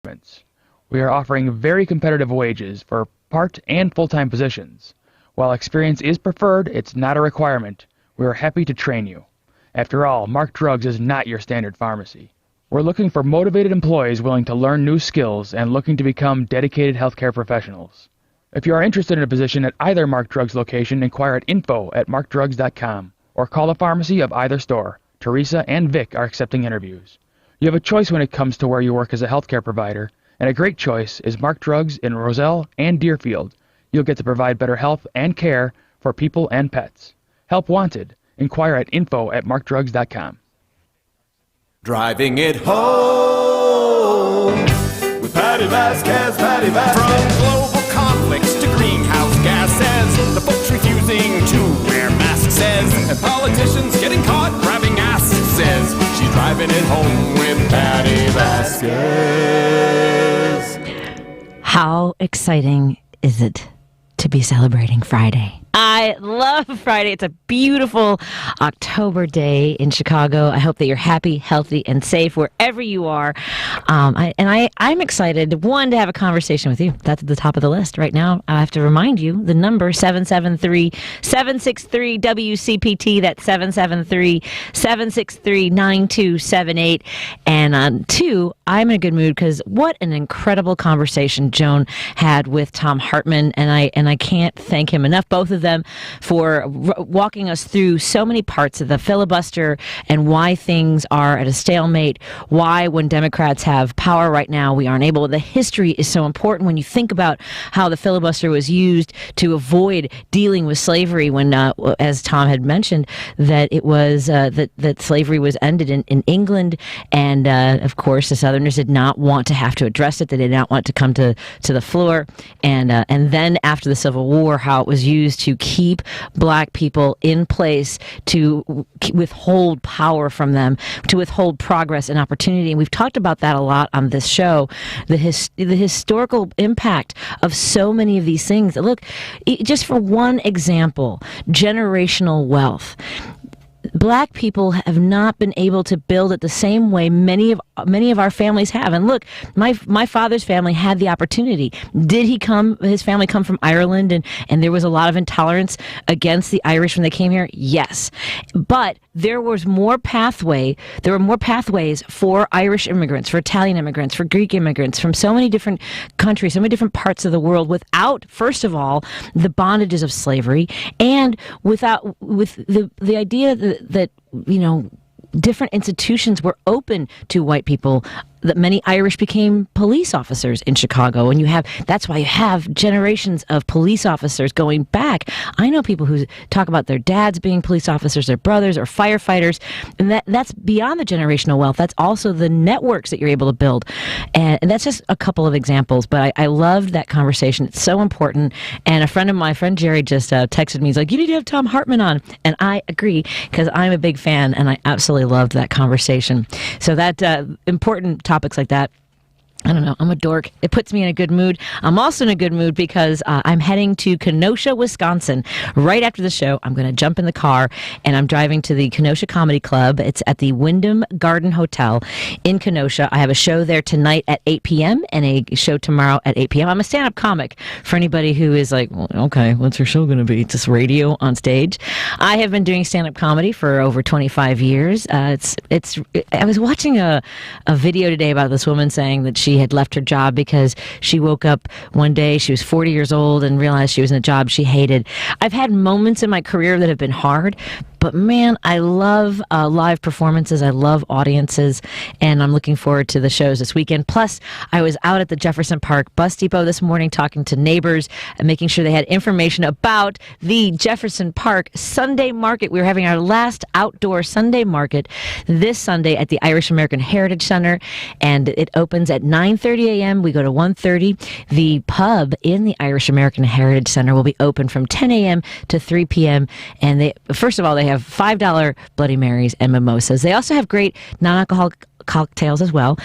requirements. We are offering very competitive wages for part and full-time positions. While experience is preferred, it's not a requirement. We are happy to train you. After all, Mark Drugs is not your standard pharmacy. We're looking for motivated employees willing to learn new skills and looking to become dedicated healthcare professionals. If you are interested in a position at either Mark Drugs location, inquire at info@markdrugs.com or call a pharmacy of either store. Teresa and Vic are accepting interviews. You have a choice when it comes to where you work as a healthcare provider, and a great choice is Mark Drugs in Roselle and Deerfield. You'll get to provide better health and care for people and pets. Help wanted. Inquire at info@markdrugs.com. Driving it home with Patti Vasquez, Patti Vasquez. From global conflicts to greenhouse gases, the folks refusing to wear masks says, and politicians getting caught grabbing asses says, she's driving it home with Patti Vasquez. How exciting is it to be celebrating Friday? I love Friday. It's a beautiful October day in Chicago. I hope that you're happy, healthy, and safe wherever you are. I'm excited, one, to have a conversation with you. That's at the top of the list right now. I have to remind you, the number 773-763-WCPT. That's 773-763-9278. And two, I'm in a good mood because what an incredible conversation Joan had with Tom Hartman, and I can't thank him enough, both of them, for walking us through so many parts of the filibuster and why things are at a stalemate, why when Democrats have power right now we aren't able. The history is so important when you think about how the filibuster was used to avoid dealing with slavery when, as Tom had mentioned, that it was that slavery was ended in England, and of course the Southerners did not want to have to address it. They did not want to come to the floor, and then after the Civil War, how it was used to keep black people in place, to withhold power from them, to withhold progress and opportunity. And we've talked about that a lot on this show, the historical impact of so many of these things. Look, just for one example, generational wealth. Black people have not been able to build it the same way many of our families have. And look, my father's family had the opportunity. Did his family come from Ireland and there was a lot of intolerance against the Irish when they came here? Yes. But there were more pathways for Irish immigrants, for Italian immigrants, for Greek immigrants from so many different countries, so many different parts of the world without, first of all, the bondages of slavery, and with the idea that different institutions were open to white people, that many Irish became police officers in Chicago, and that's why you have generations of police officers going back. I know people who talk about their dads being police officers, their brothers, or firefighters, and that's beyond the generational wealth. That's also the networks that you're able to build, and that's just a couple of examples. But I loved that conversation. It's so important. And a friend of my friend Jerry just texted me. He's like, "You need to have Tom Hartman on," and I agree because I'm a big fan, and I absolutely loved that conversation. So that important topics like that, I don't know, I'm a dork. It puts me in a good mood. I'm also in a good mood because I'm heading to Kenosha, Wisconsin. Right after the show, I'm going to jump in the car and I'm driving to the Kenosha Comedy Club. It's at the Wyndham Garden Hotel in Kenosha. I have a show there tonight at 8 p.m. and a show tomorrow at 8 p.m. I'm a stand-up comic for anybody who is like, well, okay, what's your show going to be? It's just radio on stage. I have been doing stand-up comedy for over 25 years. I was watching a video today about this woman saying that she had left her job because she woke up one day, she was 40 years old, and realized she was in a job she hated. I've had moments in my career that have been hard, but man, I love live performances. I love audiences, and I'm looking forward to the shows this weekend. Plus, I was out at the Jefferson Park Bus Depot this morning talking to neighbors and making sure they had information about the Jefferson Park Sunday Market. We were having our last outdoor Sunday market this Sunday at the Irish American Heritage Center, and it opens at 9:30 a.m. We go to 1:30. The pub in the Irish American Heritage Center will be open from 10 a.m. to 3 p.m. And they have $5 Bloody Marys and mimosas. They also have great non-alcoholic cocktails as well.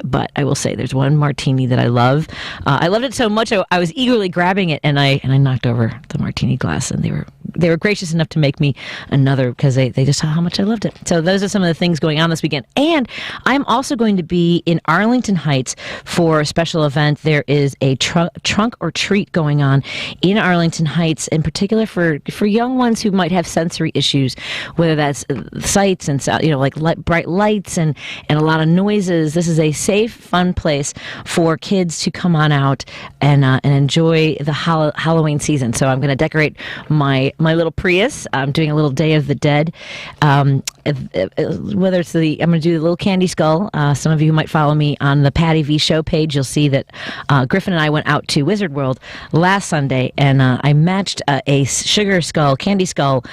But I will say there's one martini that I love. I loved it so much I was eagerly grabbing it, and I knocked over the martini glass, and they were they were gracious enough to make me another because they just saw how much I loved it. So those are some of the things going on this weekend. And I'm also going to be in Arlington Heights for a special event. There is a trunk or treat going on in Arlington Heights, in particular for young ones who might have sensory issues, whether that's sights and like bright lights and a lot of noises. This is a safe, fun place for kids to come on out and enjoy the Halloween season. So I'm going to decorate my little Prius. I'm doing a little Day of the Dead. Whether it's I'm going to do the little candy skull. Some of you might follow me on the Patti V Show page. You'll see that Griffin and I went out to Wizard World last Sunday, and I matched a sugar skull, candy skull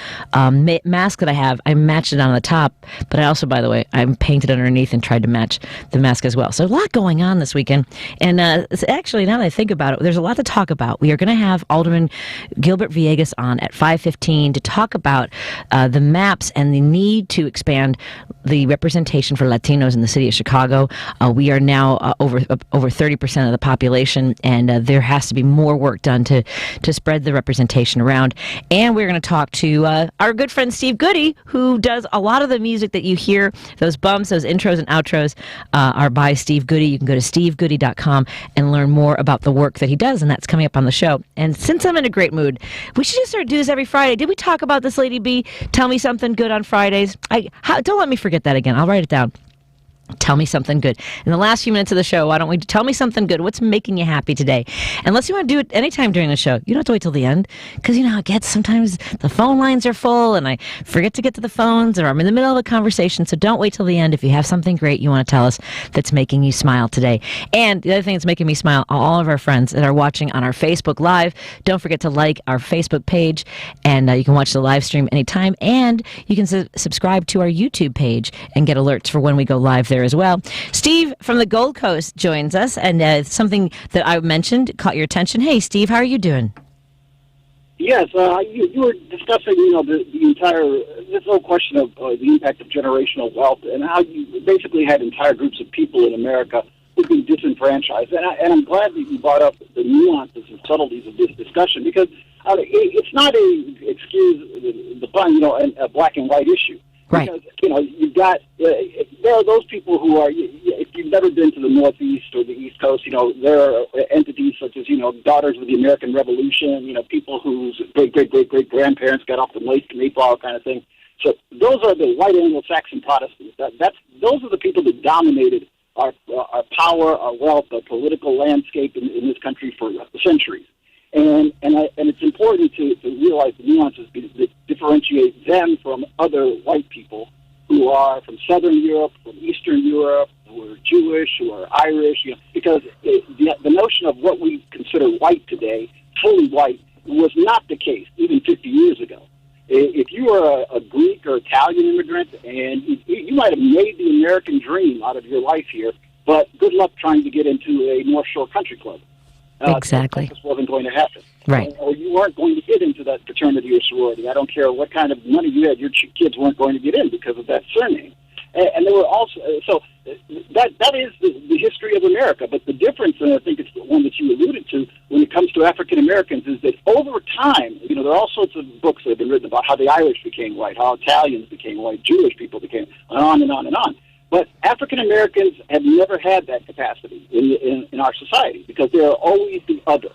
mask that I have. I matched it on the top, but I also, by the way, I painted underneath and tried to match the mask as well. So a lot going on this weekend. And actually, now that I think about it, there's a lot to talk about. We are going to have Alderman Gilbert Villegas on at 5:15 to talk about the maps and the need to expand the representation for Latinos in the city of Chicago. We are now over 30% of the population, and there has to be more work done to spread the representation around. And we're going to talk to our good friend Steve Goodie, who does a lot of the music that you hear. Those bumps, those intros and outros are by Steve Goodie. You can go to stevegoodie.com and learn more about the work that he does, and that's coming up on the show. And since I'm in a great mood, we should just start doing this every Friday. Did we talk about this, Lady B? Tell me something good on Fridays. Don't let me forget that again. I'll write it down. Tell me something good. In the last few minutes of the show, why don't we tell me something good? What's making you happy today? Unless you want to do it anytime during the show. You don't have to wait till the end, because you know how it gets. Sometimes the phone lines are full and I forget to get to the phones, or I'm in the middle of a conversation. So don't wait till the end. If you have something great you want to tell us that's making you smile today. And the other thing that's making me smile, all of our friends that are watching on our Facebook Live, don't forget to like our Facebook page, and you can watch the live stream anytime. And you can subscribe to our YouTube page and get alerts for when we go live there as well. Steve from the Gold Coast joins us, and something that I mentioned caught your attention. Hey, Steve, how are you doing? Yes, you were discussing, the entire, this whole question of the impact of generational wealth and how you basically had entire groups of people in America who've been disenfranchised. And I'm glad that you brought up the nuances and subtleties of this discussion, because it's not the fun, a black and white issue. Right. Because, you've got, there are those people who are, if you've never been to the Northeast or the East Coast, there are entities such as, Daughters of the American Revolution, people whose great-great-great-great-grandparents got off the Mayflower kind of thing. So those are the white Anglo-Saxon Protestants. Those are the people that dominated our power, our wealth, our political landscape in this country for centuries. And it's important to realize the nuances that differentiate them from other white people who are from Southern Europe, from Eastern Europe, who are Jewish, who are Irish, because the notion of what we consider white today, fully white, was not the case even 50 years ago. If you were a Greek or Italian immigrant, and you might have made the American dream out of your life here, but good luck trying to get into a North Shore country club. Exactly. That just wasn't going to happen. Right. Or you weren't going to get into that fraternity or sorority. I don't care what kind of money you had, your kids weren't going to get in because of that surname. And there were also, so that is the history of America. But the difference, and I think it's the one that you alluded to, when it comes to African Americans, is that over time, there are all sorts of books that have been written about how the Irish became white, how Italians became white, Jewish people became, and on and on and on. But African Americans have never had that capacity in our society, because they are always the other.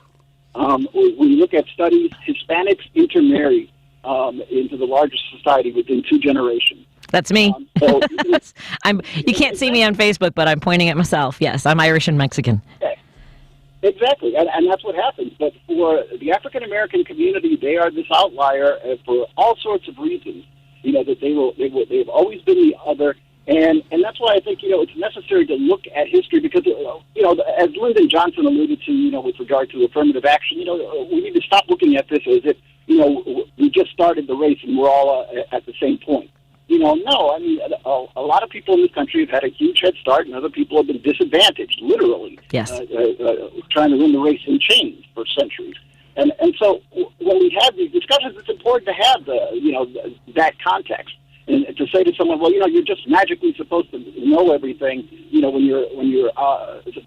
When you look at studies, Hispanics intermarry into the largest society within 2 generations. That's me. You can't see me on Facebook, but I'm pointing at myself. Yes, I'm Irish and Mexican. Exactly, and that's what happens. But for the African American community, they are this outlier for all sorts of reasons. That they've always been the other. And that's why I think, it's necessary to look at history, because, as Lyndon Johnson alluded to, with regard to affirmative action, we need to stop looking at this as if, we just started the race and we're all at the same point. No, I mean, a lot of people in this country have had a huge head start, and other people have been disadvantaged, literally. Yes. Trying to win the race in chains for centuries. And so when we have these discussions, it's important to have that context. And to say to someone, well, you're just magically supposed to know everything, when you're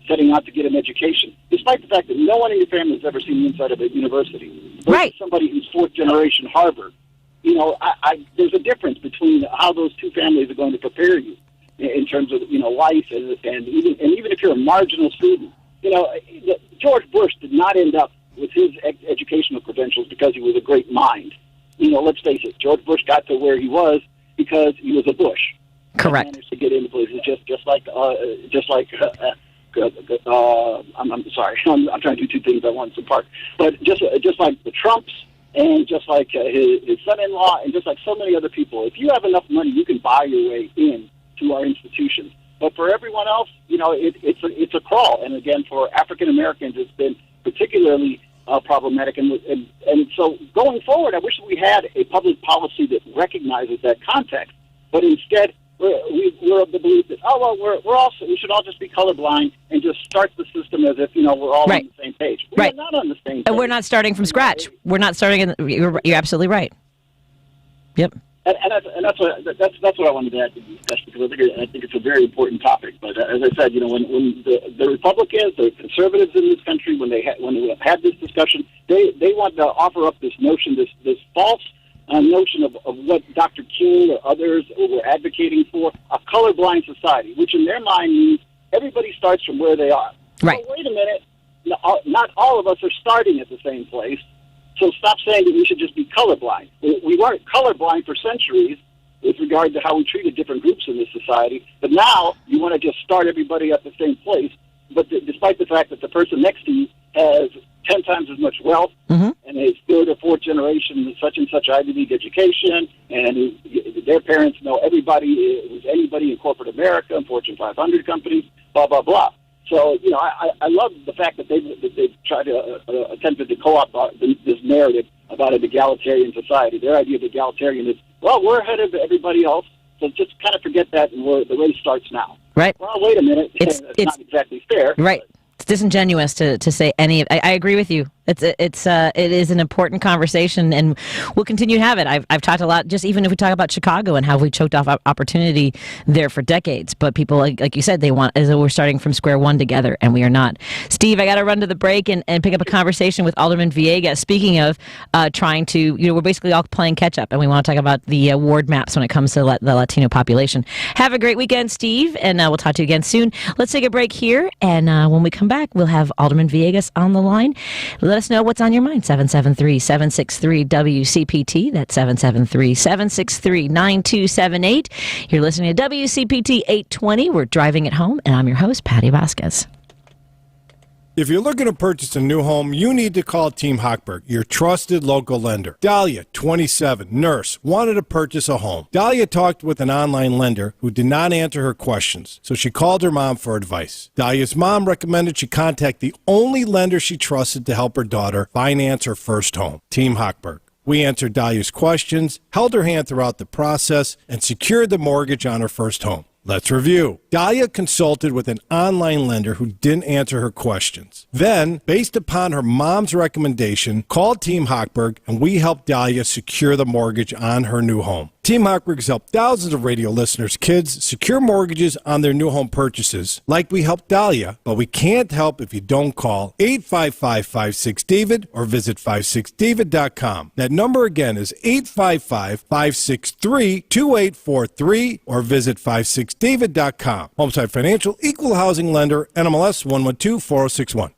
setting out to get an education, despite the fact that no one in your family has ever seen the inside of a university. Right. somebody who's fourth generation Harvard. You know, there's a difference between how those two families are going to prepare you in terms of, you know, life and even if you're a marginal student. You know, George Bush did not end up with his educational credentials because he was a great mind. You know, let's face it, George Bush got to where he was because he was a Bush. Correct. He managed to get into places just like I'm sorry, I'm trying to do two things at once apart. But just like the Trumps and just like his son-in-law and just like so many other people, if you have enough money, you can buy your way in to our institutions. But for everyone else, you know, it's a crawl. And again, for African Americans, it's been particularly problematic. And so going forward, I wish we had a public policy that recognizes that context. But instead, we're of the belief that, we should all just be colorblind and just start the system as if, you know, we're all on the same page. We're not on the same page. And we're not starting from scratch. We're not starting. You're absolutely right. Yep. And that's what I wanted to add to the discussion, because I think it's a very important topic. But as I said, you know, when the Republicans, the conservatives in this country, when we have had this discussion, they want to offer up this notion, this false notion of what Dr. King or others were advocating for, a colorblind society, which in their mind means everybody starts from where they are. Right. So wait a minute, not all of us are starting at the same place. So stop saying that we should just be colorblind. We weren't colorblind for centuries with regard to how we treated different groups in this society, but now you want to just start everybody at the same place, but despite the fact that the person next to you has 10 times as much wealth and is third or fourth generation such and such Ivy League education, and their parents know everybody, who's anybody in corporate America and Fortune 500 companies, blah, blah, blah. So, you know, I love the fact that they've tried to attempted to co-opt this narrative about an egalitarian society. Their idea of egalitarian is, well, we're ahead of everybody else, so just kind of forget that, and the race starts now. Right. Well, wait a minute. It's not exactly fair. Right. It's disingenuous to say any of. I agree with you. It is an important conversation, and we'll continue to have it. I've talked a lot, just even if we talk about Chicago and how we choked off opportunity there for decades. But people, like you said, they want as though we're starting from square one together, and we are not. Steve, I got to run to the break and pick up a conversation with Alderman Villegas. Speaking of trying to, you know, we're basically all playing catch up, and we want to talk about the ward maps when it comes to the Latino population. Have a great weekend, Steve, and we'll talk to you again soon. Let's take a break here, and when we come back, we'll have Alderman Villegas on the line. Let us know what's on your mind. 773-763-WCPT. That's 773-763-9278. You're listening to WCPT 820. We're driving it home, and I'm your host, Patti Vasquez. If you're looking to purchase a new home, you need to call Team Hochberg, your trusted local lender. Dahlia, 27, nurse, wanted to purchase a home. Dahlia talked with an online lender who did not answer her questions, so she called her mom for advice. Dahlia's mom recommended she contact the only lender she trusted to help her daughter finance her first home, Team Hochberg. We answered Dahlia's questions, held her hand throughout the process, and secured the mortgage on her first home. Let's review. Dahlia consulted with an online lender who didn't answer her questions. Then, based upon her mom's recommendation, called Team Hochberg, and we helped Dahlia secure the mortgage on her new home. Team Hochberg has helped thousands of radio listeners' kids secure mortgages on their new home purchases, like we helped Dahlia, but we can't help if you don't call 855-56-DAVID or visit 56david.com. That number again is 855-563-2843 or visit 56david.com. Homeside Financial, Equal Housing Lender, NMLS 1124061.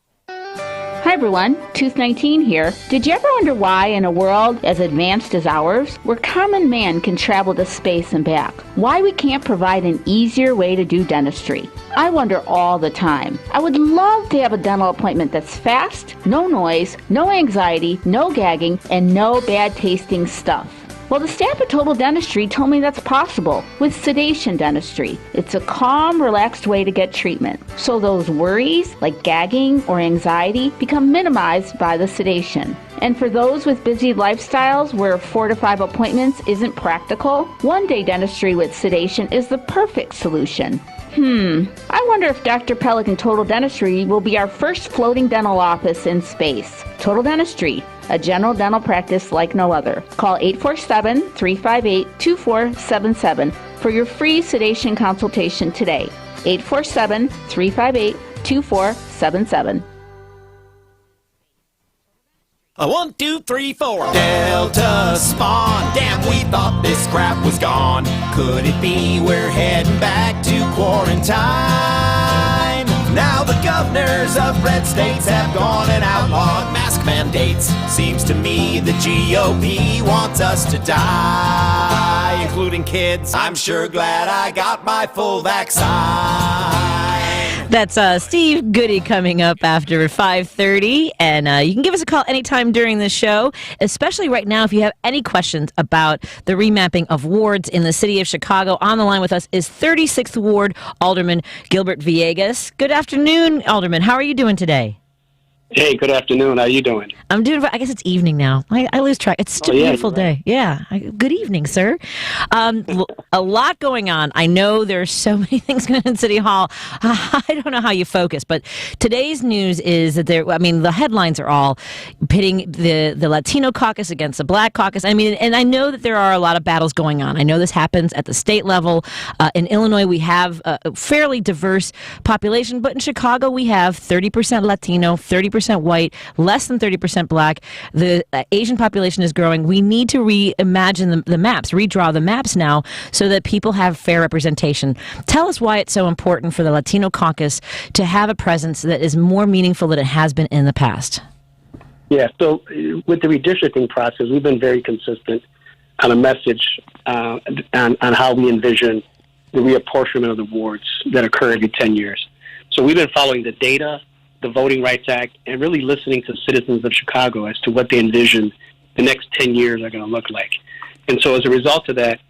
Hi everyone, Tooth 19 here. Did you ever wonder why in a world as advanced as ours, where common man can travel to space and back, why we can't provide an easier way to do dentistry? I wonder all the time. I would love to have a dental appointment that's fast, no noise, no anxiety, no gagging, and no bad tasting stuff. Well, the staff at Total Dentistry told me that's possible with sedation dentistry. It's a calm, relaxed way to get treatment. So those worries, like gagging or anxiety, become minimized by the sedation. And for those with busy lifestyles where 4 to 5 appointments isn't practical, one-day dentistry with sedation is the perfect solution. I wonder if Dr. Pelican Total Dentistry will be our first floating dental office in space. Total Dentistry, a general dental practice like no other. Call 847-358-2477 for your free sedation consultation today. 847-358-2477. 1, 2, 3, 4. Delta spawn. Damn, we thought this crap was gone. Could it be we're heading back to quarantine? Now the governors of red states have gone and outlawed mask mandates. Seems to me the GOP wants us to die, including kids. I'm sure glad I got my full vaccine. That's Steve Goodie coming up after 5:30, and you can give us a call anytime during the show, especially right now if you have any questions about the remapping of wards in the city of Chicago. On the line with us is 36th Ward Alderman Gilbert Villegas. Good afternoon, Alderman. How are you doing today? Hey, good afternoon. How you doing? I'm doing. I guess it's evening now. I lose track. It's such a beautiful day. Yeah. Good evening, sir. A lot going on. I know there's so many things going on in City Hall. I don't know how you focus, but today's news is that the headlines are all pitting the Latino caucus against the Black caucus. I mean, and I know that there are a lot of battles going on. I know this happens at the state level. In Illinois, we have a fairly diverse population, but in Chicago, we have 30% Latino, 30% white, less than 30% Black. The Asian population is growing. We need to reimagine the maps, redraw the maps now so that people have fair representation. Tell us why it's so important for the Latino caucus to have a presence that is more meaningful than it has been in the past. Yeah, so with the redistricting process, we've been very consistent on a message on how we envision the reapportionment of the wards that occur every 10 years. So we've been following the data, the Voting Rights Act, and really listening to citizens of Chicago as to what they envision the next 10 years are going to look like. And so as a result of that,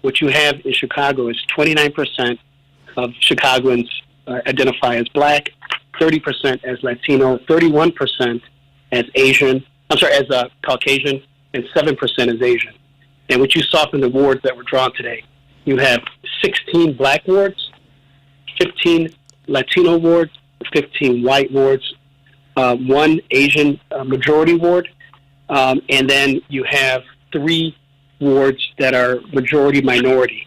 what you have in Chicago is 29% of Chicagoans identify as Black, 30% as Latino, 31% as Caucasian, and 7% as Asian. And what you saw from the wards that were drawn today, you have 16 Black wards, 15 Latino wards, 15 white wards, 1 Asian majority ward, and then you have 3 wards that are majority minority.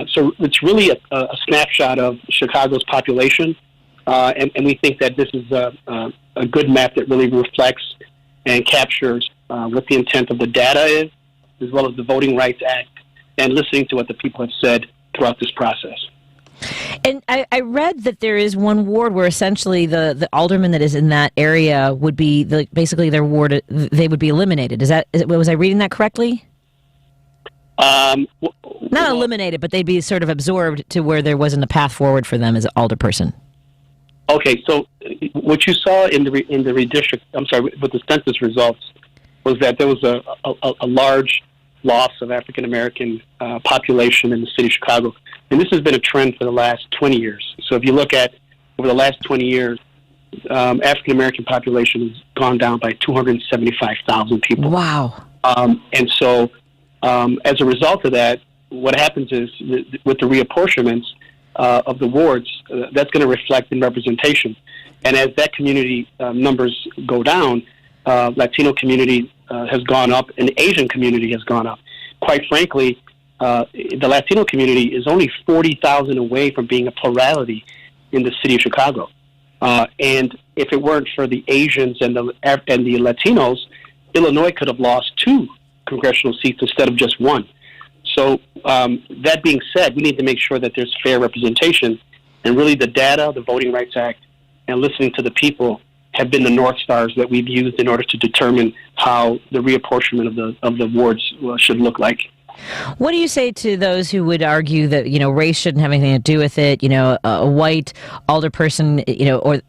So it's really a snapshot of Chicago's population, and we think that this is a good map that really reflects and captures what the intent of the data is, as well as the Voting Rights Act, and listening to what the people have said throughout this process. And I read that there is one ward where essentially the alderman that is in that area would be basically their ward. They would be eliminated. Was I reading that correctly? Not eliminated, but they'd be sort of absorbed to where there wasn't a path forward for them as an alderperson. Okay, so what you saw in the with the census results was that there was a large loss of African American population in the city of Chicago. And this has been a trend for the last 20 years. So if you look at over the last 20 years, African American population has gone down by 275,000 people. Wow. And so as a result of that, what happens is with the reapportionments of the wards, that's going to reflect in representation. And as that community numbers go down, Latino community has gone up and the Asian community has gone up. Quite frankly, the Latino community is only 40,000 away from being a plurality in the city of Chicago. And if it weren't for the Asians and the Latinos, Illinois could have lost 2 congressional seats instead of just 1. So that being said, we need to make sure that there's fair representation, and really the data, the Voting Rights Act, and listening to the people have been the North Stars that we've used in order to determine how the reapportionment of the wards should look like. What do you say to those who would argue that, race shouldn't have anything to do with it? A white alderperson,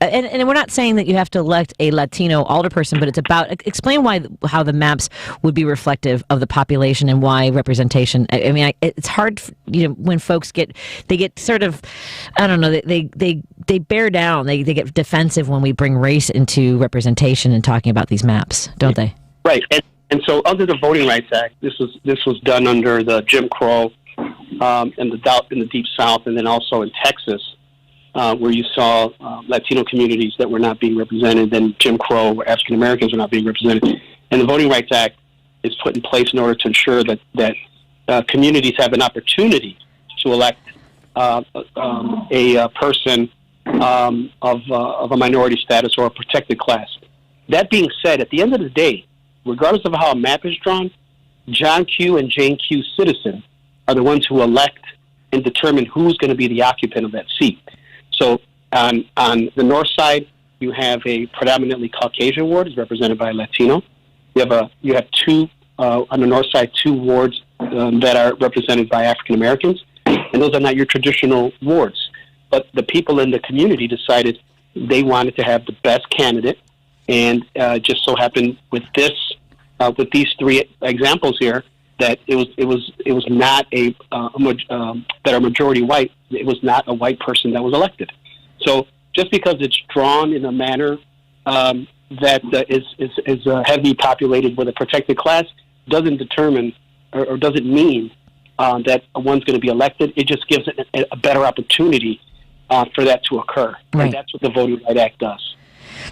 and we're not saying that you have to elect a Latino alderperson, but it's about explain how the maps would be reflective of the population and why representation. I mean, it's hard, when folks get sort of, I don't know, they bear down, they get defensive when we bring race into representation and talking about these maps, don't they? Right. And so under the Voting Rights Act, this was done under the Jim Crow in the Deep South, and then also in Texas, where you saw Latino communities that were not being represented, then Jim Crow, where African Americans were not being represented. And the Voting Rights Act is put in place in order to ensure that communities have an opportunity to elect a person of a minority status or a protected class. That being said, at the end of the day, regardless of how a map is drawn, John Q. and Jane Q. citizens are the ones who elect and determine who's going to be the occupant of that seat. So on the north side, you have a predominantly Caucasian ward, is represented by a Latino. You have two on the north side, two wards that are represented by African Americans, and those are not your traditional wards. But the people in the community decided they wanted to have the best candidate, and just so happened with these three examples here that it was not that are majority white. It was not a white person that was elected. So just because it's drawn in a manner that is heavily populated with a protected class doesn't determine or doesn't mean that one's going to be elected. It just gives it a better opportunity for that to occur. Right. And that's what the Voting Rights Act does.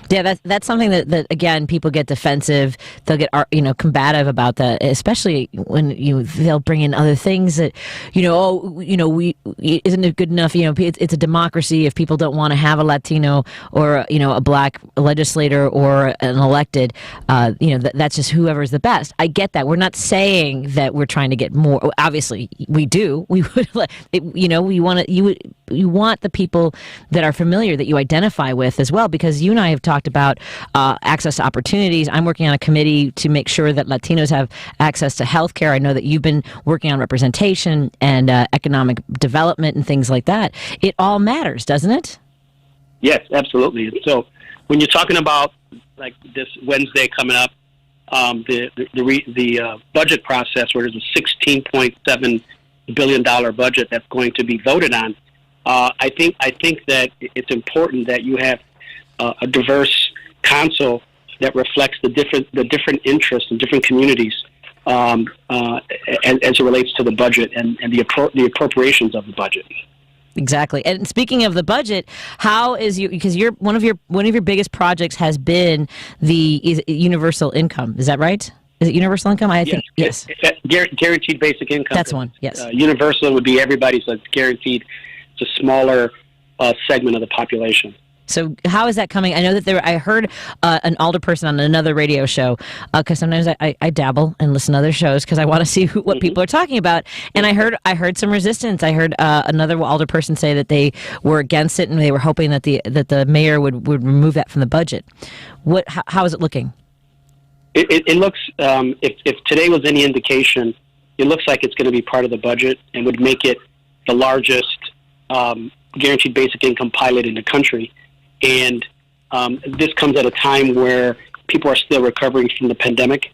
Yeah, that's something that again, people get defensive. They'll get combative about that, especially when they'll bring in other things that isn't it good enough? It's a democracy. If people don't want to have a Latino or a black legislator or an elected, that's just whoever's the best. I get that. We're not saying that we're trying to get more. Obviously, we do. We would, we want to. You want the people that are familiar, that you identify with as well, because you and I have talked about access to opportunities. I'm working on a committee to make sure that Latinos have access to health care. I know that you've been working on representation and economic development and things like that. It all matters, doesn't it? Yes, absolutely. So when you're talking about like this Wednesday coming up, the budget process, where there's a $16.7 billion budget that's going to be voted on, I think that it's important that you have a diverse council that reflects the different interests and different communities as it relates to the budget and the appropriations of the budget. Exactly. And speaking of the budget, how is because one of your biggest projects has been the universal income. Is that right? Is it universal income? I think yes. Guaranteed basic income. That's one. Yes. Universal would be everybody's. So it's guaranteed. It's a smaller segment of the population. So how is that coming? I know that I heard an alderperson on another radio show, because sometimes I dabble and listen to other shows because I want to see what people are talking about. And I heard some resistance. I heard another alderperson say that they were against it and they were hoping that the mayor would remove that from the budget. How is it looking? It looks, if today was any indication, it looks like it's going to be part of the budget and would make it the largest guaranteed basic income pilot in the country. And this comes at a time where people are still recovering from the pandemic,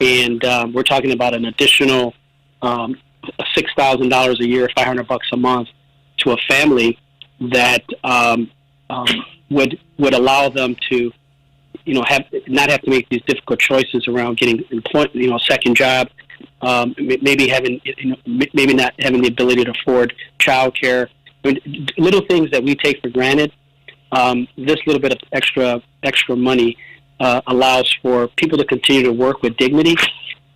and we're talking about an additional $6,000 a year, $500 a month to a family that would allow them to, not have to make these difficult choices around getting employment, a second job, maybe not having the ability to afford childcare, little things that we take for granted. This little bit of extra money allows for people to continue to work with dignity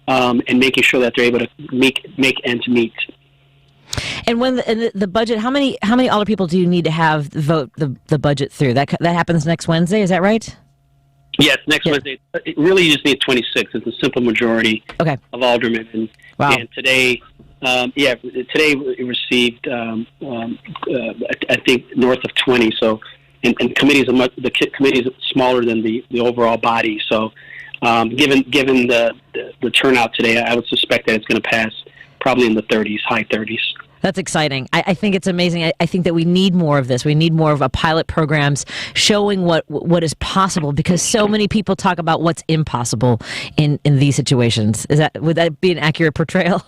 and making sure that they're able to make ends meet. And when the budget, how many alder people do you need to have vote the budget through? That happens next Wednesday, is that right? Yes, next Wednesday. It really, you just need 26. It's a simple majority of aldermen. And, wow. And today, today we received, I think, north of 20. So, and committees the committee is smaller than the overall body. So, given the turnout today, I would suspect that it's going to pass probably in the 30s, high 30s. That's exciting. I think it's amazing. I think that we need more of this. We need more of a pilot programs showing what is possible, because so many people talk about what's impossible in these situations. Would that be an accurate portrayal?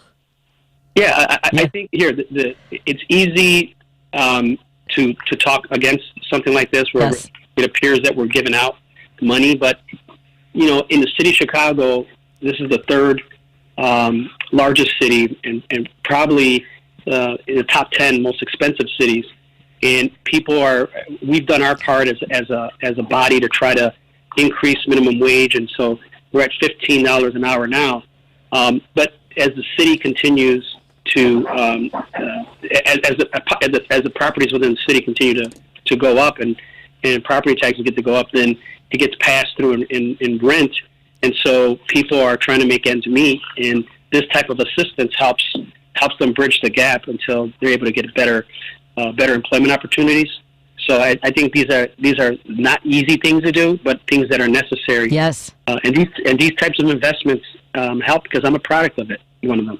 Yeah, I think here it's easy to talk against something like this where it appears that we're giving out money, but in the city of Chicago, this is the third largest city and probably in the top 10 most expensive cities, and we've done our part as a body to try to increase minimum wage, and so we're at $15 an hour now. But as the city continues to, as the properties within the city continue to go up, and property taxes get to go up, then it gets passed through in rent, and so people are trying to make ends meet, and this type of assistance helps them bridge the gap until they're able to get better employment opportunities. So I think these are not easy things to do, but things that are necessary. Yes. And these types of investments help because I'm a product of it. One of them.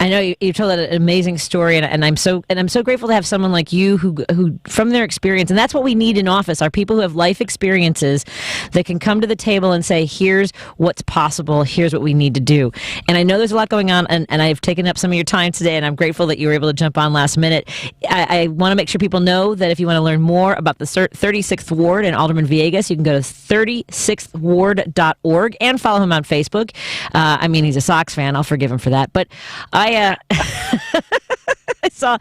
I know you told an amazing story, and I'm so grateful to have someone like you who from their experience, and that's what we need in office, are people who have life experiences that can come to the table and say, here's what's possible, here's what we need to do. And I know there's a lot going on, and I've taken up some of your time today, and I'm grateful that you were able to jump on last minute. I want to make sure people know that if you want to learn more about the 36th Ward in Alderman Villegas, you can go to 36thward.org and follow him on Facebook. I mean, he's a Sox fan. I'll forgive him for that. But I saw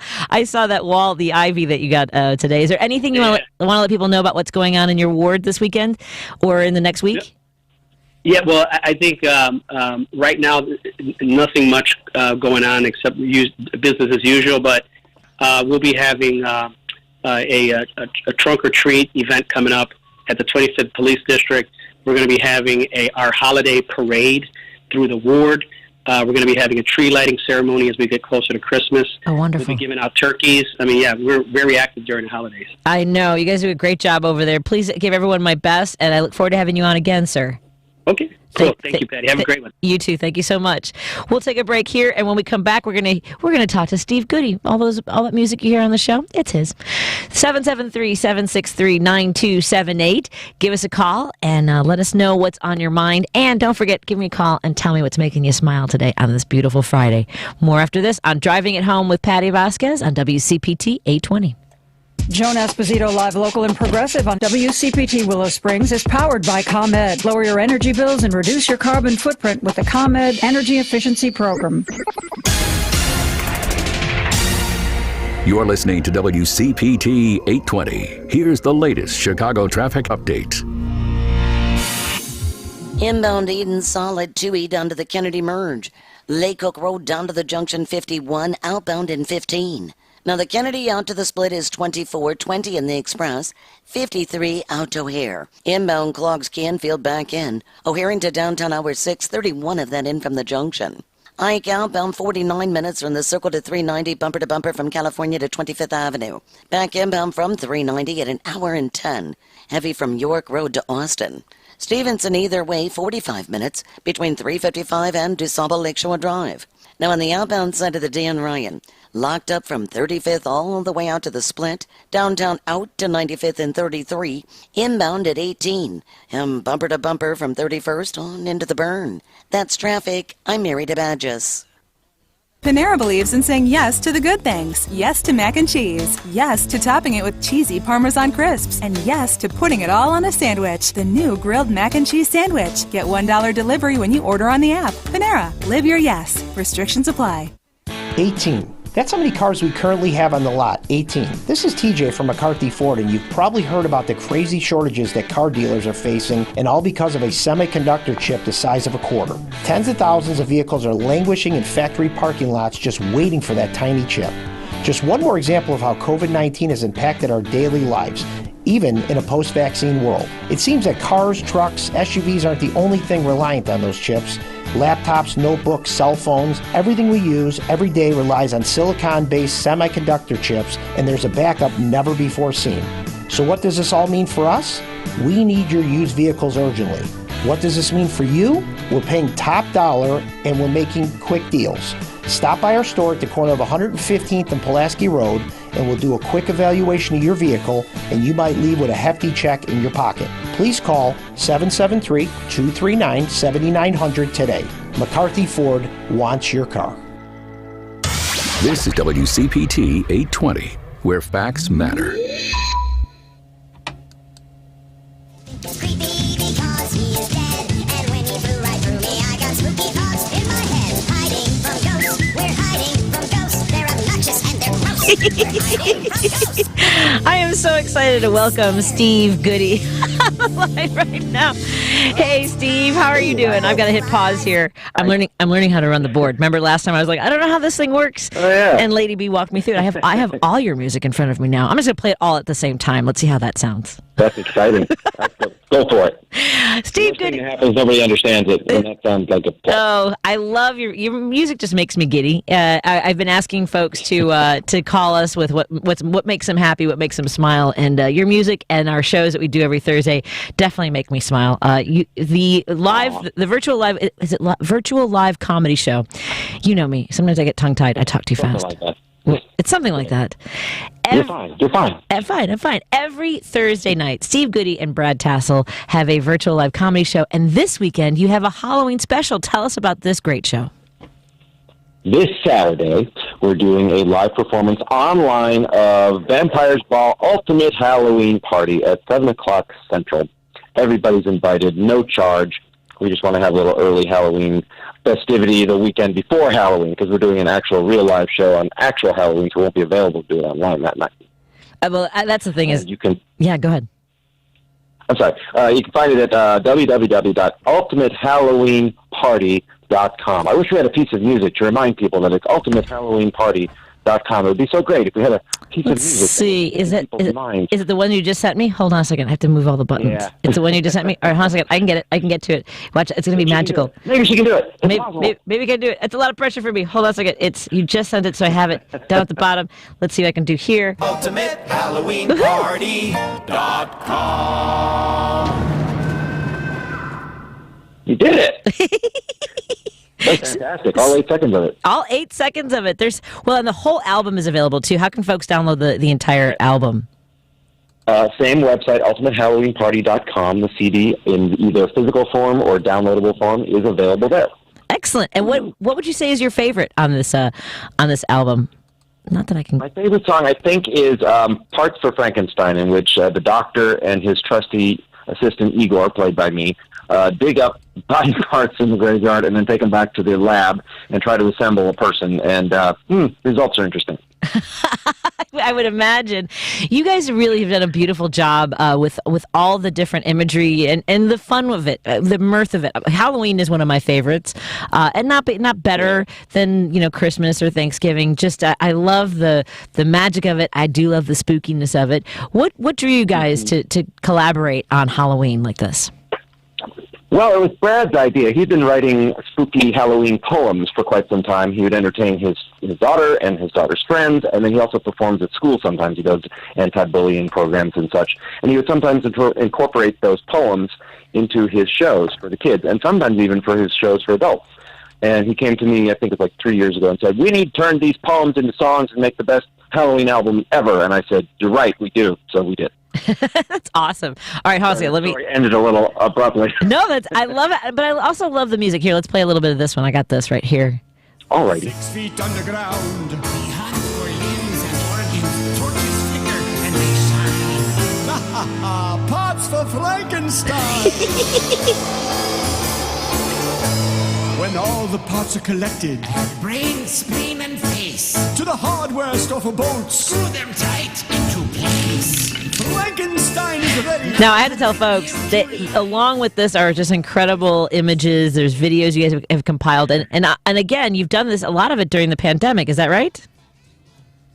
that wall, the ivy that you got today. Is there anything you want to let people know about what's going on in your ward this weekend or in the next week? Yeah, well, I think right now nothing much going on except business as usual. But we'll be having a trunk or treat event coming up at the 25th Police District. We're going to be having our holiday parade through the ward. We're going to be having a tree lighting ceremony as we get closer to Christmas. Oh, wonderful. We'll be giving out turkeys. I mean, yeah, we're very active during the holidays. I know. You guys do a great job over there. Please give everyone my best, and I look forward to having you on again, sir. Okay. Cool. Thank you, Patty. Have a great one. You too. Thank you so much. We'll take a break here, and when we come back, we're gonna talk to Steve Goodie. All that music you hear on the show, it's his. 773-763-9278. Give us a call and let us know what's on your mind. And don't forget, give me a call and tell me what's making you smile today on this beautiful Friday. More after this on Driving It Home with Patti Vasquez on WCPT 820. Joan Esposito, live, local, and progressive on WCPT Willow Springs is powered by ComEd. Lower your energy bills and reduce your carbon footprint with the ComEd Energy Efficiency Program. You're listening to WCPT 820. Here's the latest Chicago traffic update. Inbound Eden solid 2E down to the Kennedy Merge. Lake Hook Road down to the Junction 51, outbound in 15. Now the Kennedy out to the split is 24-20 in the Express, 53 out to O'Hare. Inbound clogs Canfield back in. O'Hare into downtown hour 6, 31 of that in from the Junction. Ike outbound 49 minutes from the Circle to 390, bumper to bumper from California to 25th Avenue. Back inbound from 390 at an hour and 10. Heavy from York Road to Austin. Stevenson either way 45 minutes between 355 and DuSable Lakeshore Drive. Now on the outbound side of the Dan Ryan, locked up from 35th all the way out to the split, downtown out to 95th and 33, inbound at 18, and bumper to bumper from 31st on into the burn. That's traffic. I'm Mary DeBadges. Panera believes in saying yes to the good things. Yes to mac and cheese. Yes to topping it with cheesy Parmesan crisps. And yes to putting it all on a sandwich. The new grilled mac and cheese sandwich. Get $1 delivery when you order on the app. Panera. Live your yes. Restrictions apply. 18. That's how many cars we currently have on the lot, 18. This is TJ from McCarthy Ford, and you've probably heard about the crazy shortages that car dealers are facing, and all because of a semiconductor chip the size of a quarter. Tens of thousands of vehicles are languishing in factory parking lots just waiting for that tiny chip. Just one more example of how COVID-19 has impacted our daily lives, even in a post-vaccine world. It seems that cars, trucks, SUVs aren't the only thing reliant on those chips. Laptops, notebooks, cell phones, everything we use every day relies on silicon-based semiconductor chips, and there's a backup never before seen. So what does this all mean for us? We need your used vehicles urgently. What does this mean for you? We're paying top dollar, and we're making quick deals. Stop by our store at the corner of 115th and Pulaski Road, and we'll do a quick evaluation of your vehicle, and you might leave with a hefty check in your pocket. Please call 773-239-7900 today. McCarthy Ford wants your car. This is WCPT 820, where facts matter. I am so excited to welcome Steve Goodie on the line right now. Hey, Steve, how are you doing? I've got to hit pause here. I'm learning how to run the board. Remember last time I was like, I don't know how this thing works. Oh, yeah. And Lady B walked me through it. I have all your music in front of me now. I'm just going to play it all at the same time. Let's see how that sounds. That's exciting. Go for it. Steve Goodie. It happens, nobody understands it, and that sounds like a plot. Oh, I love your music. Just makes me giddy. I've been asking folks to call us with what makes them happy, what makes them smile, and your music and our shows that we do every Thursday definitely make me smile. The virtual live comedy show. You know me. Sometimes I get tongue tied. I talk too fast. Like that. It's something like that. You're fine. I'm fine. Every Thursday night, Steve Goodie and Brad Tassel have a virtual live comedy show. And this weekend, you have a Halloween special. Tell us about this great show. This Saturday, we're doing a live performance online of Vampires Ball Ultimate Halloween Party at 7 o'clock Central. Everybody's invited, no charge. We just want to have a little early Halloween festivity the weekend before Halloween because we're doing an actual real live show on actual Halloween, so it won't be available to do it online that night. That's the thing you can. Yeah, go ahead. I'm sorry. You can find it at www.ultimatehalloweenparty.com. I wish we had a piece of music to remind people that it's ultimatehalloweenparty.com. It would be so great if we had a piece of music. Let's see. Is it the one you just sent me? Hold on a second. I have to move all the buttons. Yeah. It's the one you just sent me? All right, hold on a second. I can get it. I can get to it. Watch. It's going to be magical. Maybe she can do it. Maybe we can do it. It's a lot of pressure for me. Hold on a second. You just sent it, so I have it down at the bottom. Let's see what I can do here. UltimateHalloweenParty.com. You did it. That's fantastic. All 8 seconds of it. All 8 seconds of it. And the whole album is available too. How can folks download the entire album? Same website, ultimatehalloweenparty.com. The CD in either physical form or downloadable form is available there. Excellent. And what would you say is your favorite on this album? Not that I can. My favorite song, I think, is Parts for Frankenstein, in which the doctor and his trusty assistant Igor, played by me, dig up body parts in the graveyard and then take them back to the lab and try to assemble a person. And results are interesting. I would imagine. You guys really have done a beautiful job with all the different imagery and the fun of it, the mirth of it. Halloween is one of my favorites, and not better than Christmas or Thanksgiving. Just I love the magic of it. I do love the spookiness of it. What drew you guys to collaborate on Halloween like this? Well, it was Brad's idea. He'd been writing spooky Halloween poems for quite some time. He would entertain his daughter and his daughter's friends, and then he also performs at school sometimes. He does anti-bullying programs and such. And he would sometimes incorporate those poems into his shows for the kids, and sometimes even for his shows for adults. And he came to me, I think it was like 3 years ago, and said, "We need to turn these poems into songs and make the best Halloween album ever." And I said, "You're right, we do." So we did. That's awesome. All right, Halsey, let me. Sorry, ended a little abruptly. No, I love it, but I also love the music. Here, let's play a little bit of this one. I got this right here. All right. 6 feet underground. We hunt for limbs and organs. Torches flicker and they shine. Ha ha ha! Pots for Frankenstein. When all the parts are collected, brain, spleen, and face, to the hardware store for bolts. Screw them tight into place. Frankenstein is ready. Now, I had to tell folks that along with this are just incredible images. There's videos you guys have compiled. And again, you've done this, a lot of it during the pandemic. Is that right?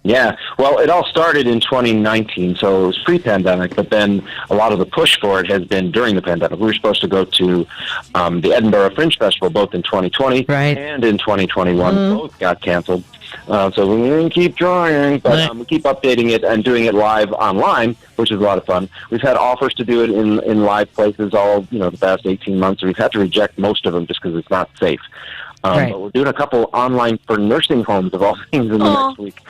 Yeah. Well, it all started in 2019, so it was pre-pandemic, but then a lot of the push for it has been during the pandemic. We were supposed to go to the Edinburgh Fringe Festival both in 2020 and in 2021. Both got canceled. So we can keep trying, but we keep updating it and doing it live online, which is a lot of fun. We've had offers to do it in live places all the past 18 months. We've had to reject most of them just because it's not safe. But we're doing a couple online for nursing homes of all things in the next week.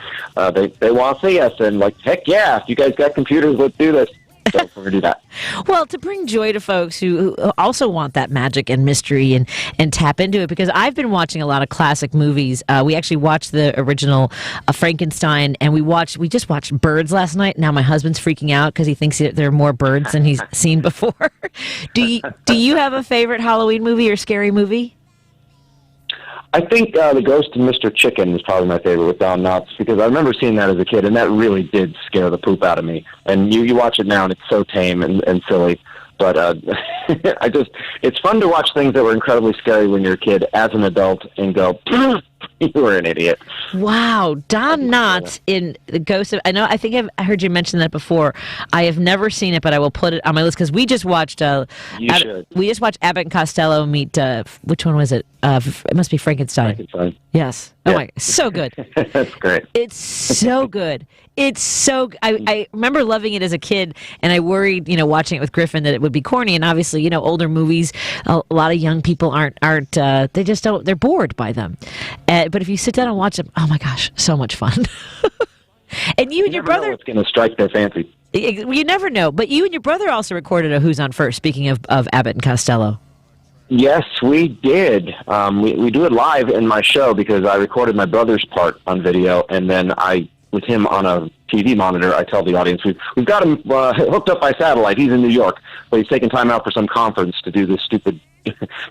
They want to see us, and heck yeah, if you guys got computers, let's do this. So we're going to do that. Well, to bring joy to folks who also want that magic and mystery and tap into it, because I've been watching a lot of classic movies. We actually watched the original Frankenstein, and we just watched Birds last night. Now my husband's freaking out because he thinks there are more birds than he's seen before. Do you have a favorite Halloween movie or scary movie? I think The Ghost of Mr. Chicken is probably my favorite with Don Knotts, because I remember seeing that as a kid, and that really did scare the poop out of me. And you watch it now, and it's so tame and silly. But it's fun to watch things that were incredibly scary when you're a kid as an adult and go, you were an idiot. Wow, Don Knotts in The Ghost of... I think I heard you mention that before. I have never seen it, but I will put it on my list because we just watched... we just watched Abbott and Costello meet... which one was it? It must be Frankenstein. Yes. Yeah. Oh my, so good. That's great. It's so good. It's so... I remember loving it as a kid, and I worried, watching it with Griffin that it would be corny, and obviously, older movies, a lot of young people aren't they just don't... They're bored by them. But if you sit down and watch them, oh my gosh, so much fun. And you and your brother... know what's going to strike their fancy. You never know. But you and your brother also recorded a Who's on First, speaking of Abbott and Costello. Yes, we did. We do it live in my show because I recorded my brother's part on video, and then with him on a TV monitor, I tell the audience, we've got him hooked up by satellite. He's in New York, but he's taking time out for some conference to do this stupid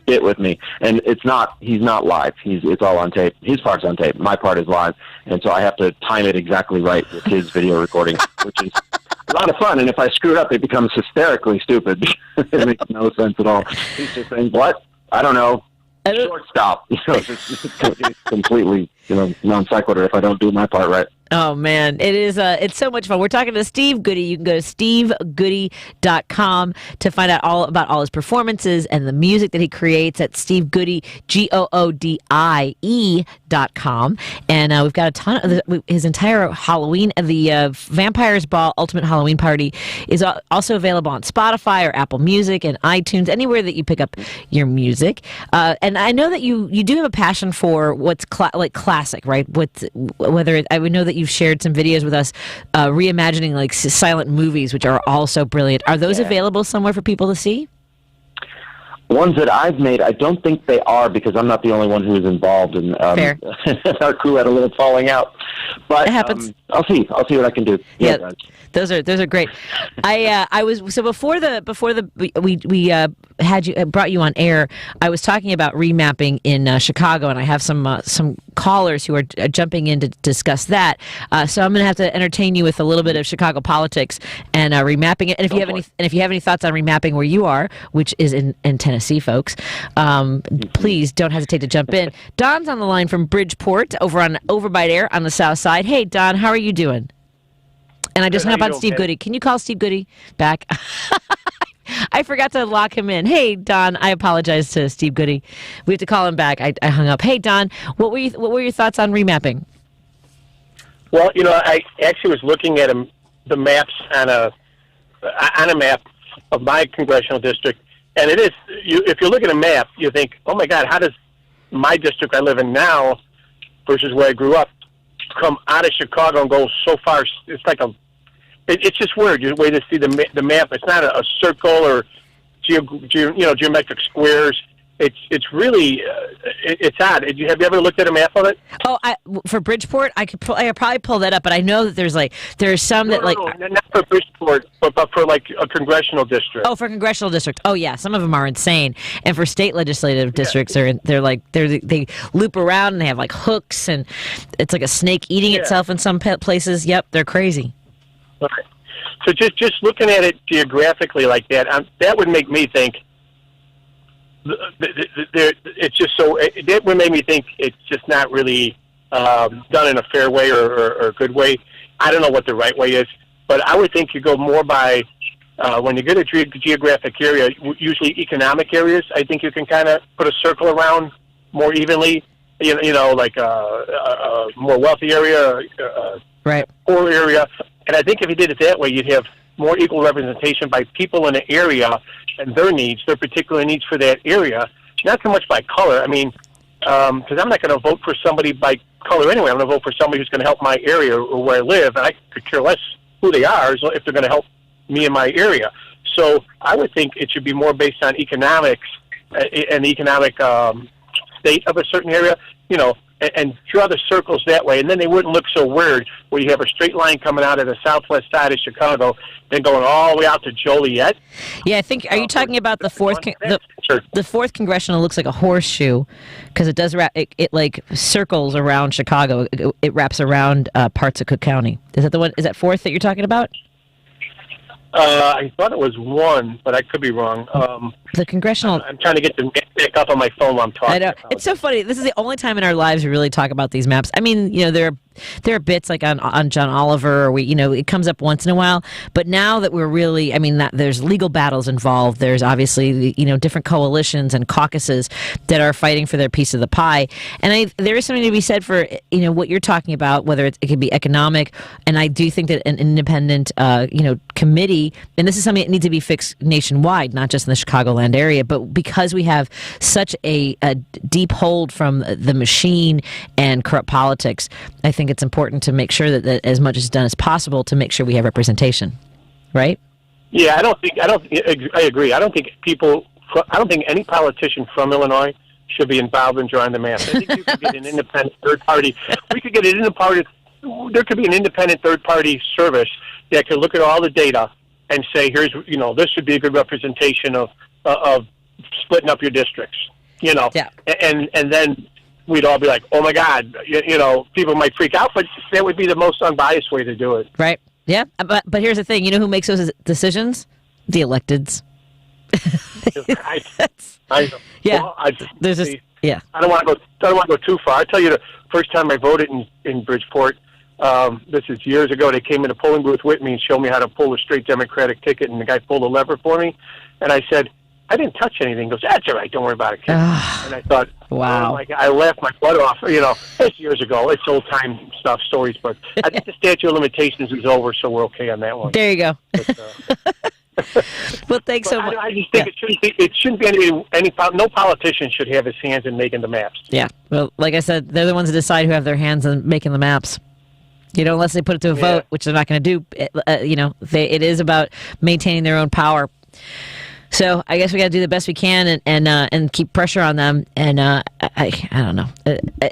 bit with me. And he's not live. It's all on tape. His part's on tape. My part is live. And so I have to time it exactly right with his video recording, which is a lot of fun. And if I screw it up, it becomes hysterically stupid. It makes no sense at all. He's just saying, what? I don't know. Shortstop. It's completely, non sequitur if I don't do my part right. Oh, man. It is. It's so much fun. We're talking to Steve Goodie. You can go to stevegoodie.com to find out all about all his performances and the music that he creates at Steve Goodie, GOODIE.com. And we've got a ton of his entire Halloween. The Vampires Ball Ultimate Halloween Party is also available on Spotify or Apple Music and iTunes, anywhere that you pick up your music. And I know that you do have a passion for what's classic, right? I would know that you've shared some videos with us reimagining like silent movies, which are all so brilliant. Are those available somewhere for people to see? Ones that I've made, I don't think they are because I'm not the only one who is involved, and our crew had a little falling out. But it happens. I'll see what I can do. Yeah, those are great. I was before we had you brought you on air. I was talking about remapping in Chicago, and I have some callers who are jumping in to discuss that. So I'm going to have to entertain you with a little bit of Chicago politics and remapping it. And if you have any thoughts on remapping where you are, which is in Tennessee, folks, please don't hesitate to jump in. Don's on the line from Bridgeport over by there on the south side. Hey, Don, how are you doing? And I just hung up on Steve Goodie. Can you call Steve Goodie back? I forgot to lock him in. Hey, Don, I apologize to Steve Goodie. We have to call him back. I hung up. Hey, Don, what were your thoughts on remapping? Well, I actually was looking at the maps on a map of my congressional district, and it is. If you look at a map, you think, oh my God, how does my district I live in now versus where I grew up come out of Chicago and go so far? It's like it's just weird. Your way to see the map. It's not a circle or geometric squares. It's really it's odd. Have you ever looked at a map of it? Oh, for Bridgeport, I probably pull that up, but I know that there's some not for Bridgeport, but for like a congressional district. Oh, for congressional district. Oh yeah, some of them are insane. And for state legislative districts, they loop around and they have like hooks, and it's like a snake eating itself in some places. Yep, they're crazy. Okay. So just looking at it geographically like that, that would make me think. It's just so. That would make me think it's just not really done in a fair way or a good way. I don't know what the right way is, but I would think you go more by when you get a geographic area, usually economic areas. I think you can kind of put a circle around more evenly. Like a more wealthy area, right? Poor area, and I think if you did it that way, you'd have more equal representation by people in the area and their needs, their particular needs for that area, not so much by color. I mean, because I'm not going to vote for somebody by color anyway. I'm going to vote for somebody who's going to help my area or where I live, and I could care less who they are if they're going to help me in my area. So I would think it should be more based on economics and the economic state of a certain area, and draw the circles that way, and then they wouldn't look so weird where you have a straight line coming out of the southwest side of Chicago, then going all the way out to Joliet. Yeah, I think. Are you talking about the fourth? The fourth congressional looks like a horseshoe because it does wrap. It like circles around Chicago. It wraps around parts of Cook County. Is that the one? Is that fourth that you're talking about? I thought it was one, but I could be wrong. The congressional. I'm trying to get the back up on my phone while I'm talking. I know. It's so funny. This is the only time in our lives we really talk about these maps. I mean, there are bits like on John Oliver, or it comes up once in a while. But now that we're really, there's legal battles involved. There's obviously, different coalitions and caucuses that are fighting for their piece of the pie. And there is something to be said for, what you're talking about, whether it could be economic. And I do think that an independent, committee, and this is something that needs to be fixed nationwide, not just in the Chicagoland area, but because we have such a deep hold from the machine and corrupt politics, I think it's important to make sure that as much is done as possible to make sure we have representation, right? Yeah, I agree. I don't think any politician from Illinois should be involved in drawing the map. I think you could get an independent third party. We could get an independent. There could be an independent third party service that could look at all the data and say, here's, this would be a good representation of splitting up your districts, Yeah. And then we'd all be like, oh my God, people might freak out, but that would be the most unbiased way to do it. Right. Yeah. But here's the thing, who makes those decisions? The electeds. I know. Yeah. Well, yeah. I don't want to go too far. I tell you, the first time I voted in Bridgeport, this is years ago, they came in a polling booth with me and showed me how to pull a straight Democratic ticket, and the guy pulled a lever for me, and I said, I didn't touch anything. He goes, that's all right, don't worry about it, kid. And I thought, wow. I laughed my butt off. It's years ago. It's old time stuff, stories, but I think the statute of limitations is over, so we're okay on that one. There you go. But, well, thanks so much. I just think it shouldn't be any no politician should have his hands in making the maps. Yeah. Well, like I said, they're the ones that decide who have their hands in making the maps. Unless they put it to a vote, which they're not going to do. It is about maintaining their own power. So I guess we got to do the best we can and keep pressure on them. And I don't know.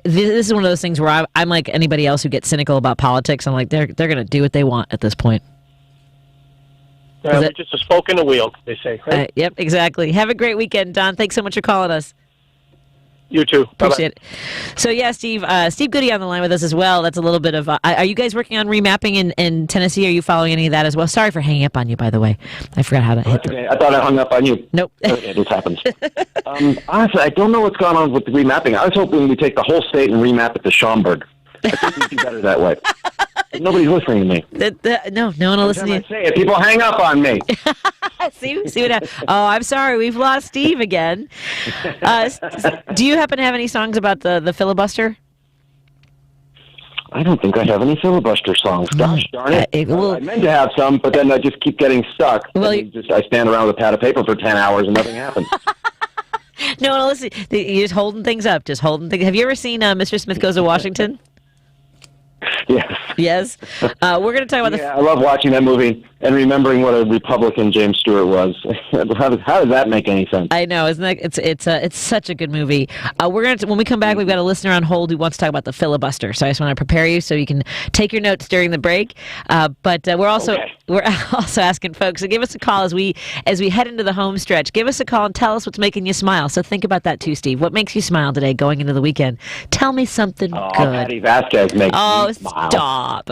This is one of those things where I'm like anybody else who gets cynical about politics. I'm like they're going to do what they want at this point. We're just a spoke in the wheel, they say. Right? Yep, exactly. Have a great weekend, Don. Thanks so much for calling us. You too. Appreciate it. So, yeah, Steve Goodie on the line with us as well. That's a little bit of... are you guys working on remapping in Tennessee? Are you following any of that as well? Sorry for hanging up on you, by the way. I forgot how to hit okay. I thought I hung up on you. Nope. It just happens. Honestly, I don't know what's going on with the remapping. I was hoping we'd take the whole state and remap it to Schaumburg. I think we'd do better that way. But nobody's listening to me. No one will listen to you. Say it, people hang up on me. See what happened? Oh, I'm sorry. We've lost Steve again. Do you happen to have any songs about the filibuster? I don't think I have any filibuster songs. Gosh darn it. I meant to have some, but then I just keep getting stuck. Well, I stand around with a pad of paper for 10 hours and nothing happens. No, listen. You're just holding things up. Have you ever seen Mr. Smith Goes to Washington? Yes. Yes. We're going to talk about I love watching that movie and remembering what a Republican James Stewart was. How does that make any sense? I know, isn't that it's such a good movie. We're going to when we come back, we've got a listener on hold who wants to talk about the filibuster. So I just want to prepare you so you can take your notes during the break. But we're also asking folks to give us a call as we head into the home stretch. Give us a call and tell us what's making you smile. So think about that too, Steve. What makes you smile today going into the weekend? Tell me something good. Patti Vasquez makes me smile. Stop.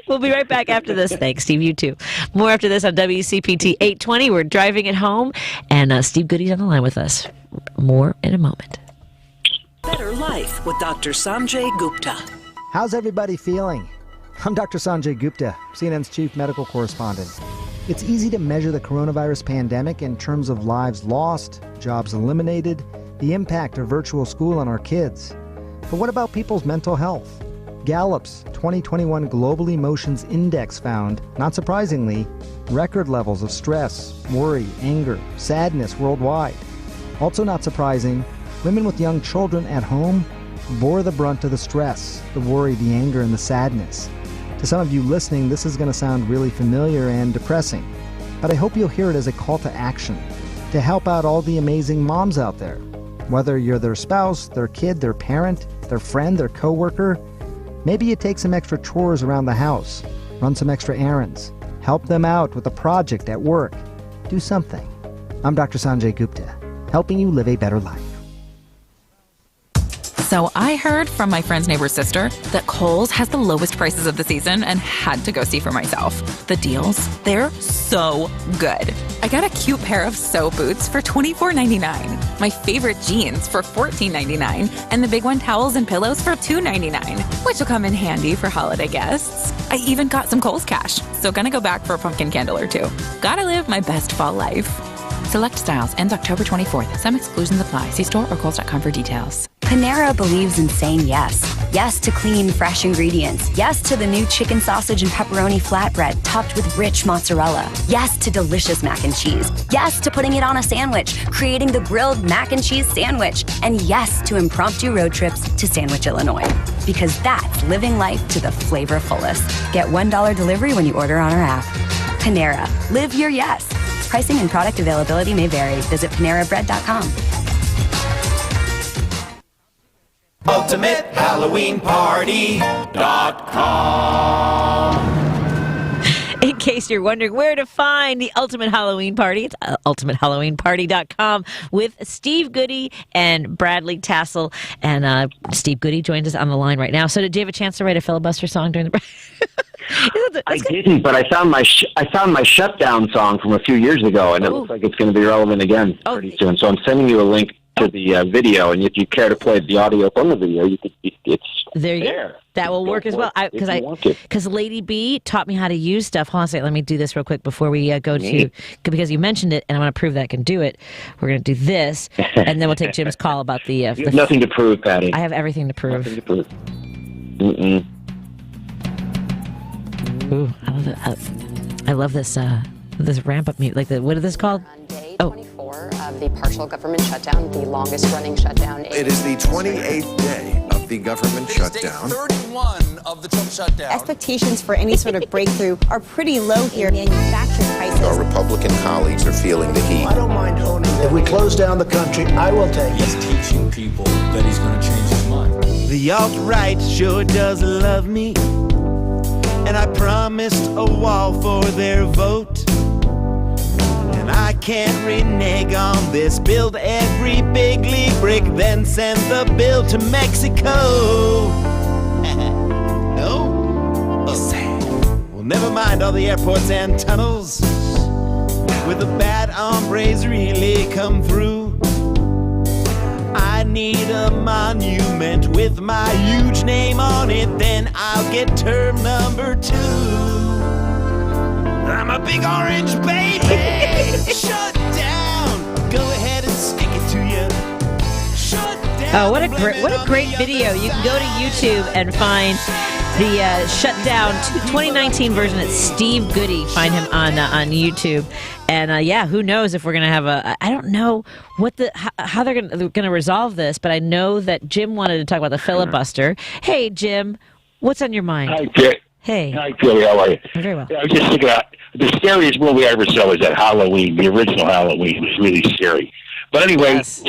We'll be right back after this. Thanks, Steve. You too. More after this on WCPT 820. We're driving it home, and Steve Goodie's on the line with us. More in a moment. Better Life with Dr. Sanjay Gupta. How's everybody feeling? I'm Dr. Sanjay Gupta, CNN's chief medical correspondent. It's easy to measure the coronavirus pandemic in terms of lives lost, jobs eliminated, the impact of virtual school on our kids. But what about people's mental health? Gallup's 2021 Global Emotions Index found, not surprisingly, record levels of stress, worry, anger, sadness worldwide. Also not surprising, women with young children at home bore the brunt of the stress, the worry, the anger, and the sadness. To some of you listening, this is going to sound really familiar and depressing, but I hope you'll hear it as a call to action, to help out all the amazing moms out there. Whether you're their spouse, their kid, their parent, their friend, their coworker. Maybe you take some extra chores around the house, run some extra errands, help them out with a project at work. Do something. I'm Dr. Sanjay Gupta, helping you live a better life. So I heard from my friend's neighbor's sister that Kohl's has the lowest prices of the season and had to go see for myself. The deals, they're so good. I got a cute pair of sew boots for $24.99, my favorite jeans for $14.99, and the Big One towels and pillows for $2.99, which will come in handy for holiday guests. I even got some Kohl's cash, so gonna go back for a pumpkin candle or two. Gotta live my best fall life. Select styles ends October 24th. Some exclusions apply. See store or Kohl's.com for details. Panera believes in saying yes. Yes to clean, fresh ingredients. Yes to the new chicken sausage and pepperoni flatbread topped with rich mozzarella. Yes to delicious mac and cheese. Yes to putting it on a sandwich, creating the grilled mac and cheese sandwich. And yes to impromptu road trips to Sandwich, Illinois. Because that's living life to the flavor fullest. Get $1 delivery when you order on our app. Panera. Live your yes. Pricing and product availability may vary. Visit PaneraBread.com. UltimateHalloweenParty.com. In case you're wondering where to find the Ultimate Halloween Party, it's UltimateHalloweenParty.com with Steve Goodie and Bradley Tassel. And Steve Goodie joins us on the line right now. So did you have a chance to write a filibuster song during the... I didn't, but I found my shutdown song from a few years ago, and it looks like it's going to be relevant again pretty soon. So I'm sending you a link to the video, and if you care to play the audio from the video, you could. It's there. You go. That will work as well. Because Lady B taught me how to use stuff. Hold on a second. Let me do this real quick before we go to, because you mentioned it, and I want to prove that I can do it. We're going to do this, and then we'll take Jim's call about the. You have nothing to prove, Patty. I have everything to prove. Nothing to prove. Ooh, I love this this ramp up mute. Like what is this called? On day 24 of the partial government shutdown, the longest running shutdown. It is the 28th day of the government shutdown. Day 31 of the Trump shutdown. Expectations for any sort of breakthrough are pretty low here. Manufacturing prices. Our Republican colleagues are feeling the heat. I don't mind owning. If we close down the country, I will take it. He's teaching people that he's going to change his mind. The alt-right sure does love me. And I promised a wall for their vote. And I can't renege on this. Build every big league brick, then send the bill to Mexico. No? Well, never mind all the airports and tunnels where the bad hombres really come through. I need a monument with my huge name on it, then I'll get term number 2. I'm a big orange baby. Shut down. Go ahead and stick it to you. Shut down. Oh, what a great video. You can go to YouTube and find the shutdown 2019 version. It's Steve Goodie. Find him on YouTube. And who knows if we're going to have I don't know how they're going to resolve this, but I know that Jim wanted to talk about the filibuster. Hey, Jim, what's on your mind? Hi, Jerry. Hey. Hi, Jerry. How are you? Very well. I was just thinking about the scariest movie I ever saw was that Halloween, the original Halloween. It was really scary. But anyway, this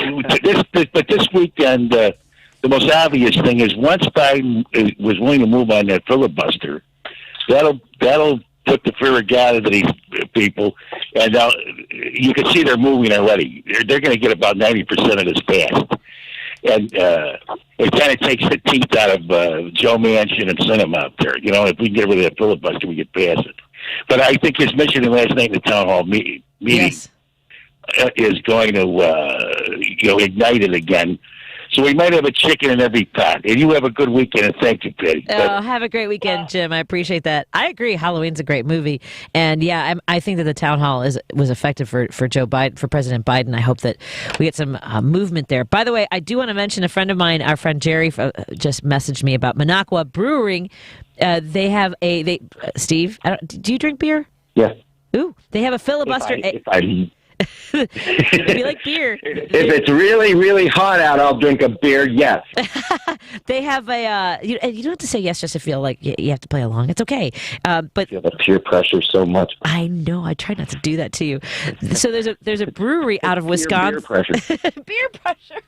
weekend, the most obvious thing is once Biden was willing to move on that filibuster, that'll put the fear of God into these people, and you can see they're moving already. They're going to get about 90% of this passed. And it kind of takes the teeth out of Joe Manchin and Sinema out there. You know, if we can get rid of that filibuster, we get past it. But I think his mission last night in the town hall meeting is going to ignite it again. So we might have a chicken in every pot. And you have a good weekend, and thank you, Patty. Oh, have a great weekend, Jim. I appreciate that. I agree. Halloween's a great movie. And, I think that the town hall was effective for Joe Biden, for President Biden. I hope that we get some movement there. By the way, I do want to mention a friend of mine, our friend Jerry, just messaged me about Minocqua Brewing. They have Steve, do you drink beer? Yeah. Ooh, they have a filibuster. If you like beer. If it's really, really hot out, I'll drink a beer, yes. They have you don't have to say yes just to feel like you have to play along. It's okay. But I feel the peer pressure so much. I know. I try not to do that to you. So there's a brewery out of Wisconsin. Beer pressure. Beer pressure.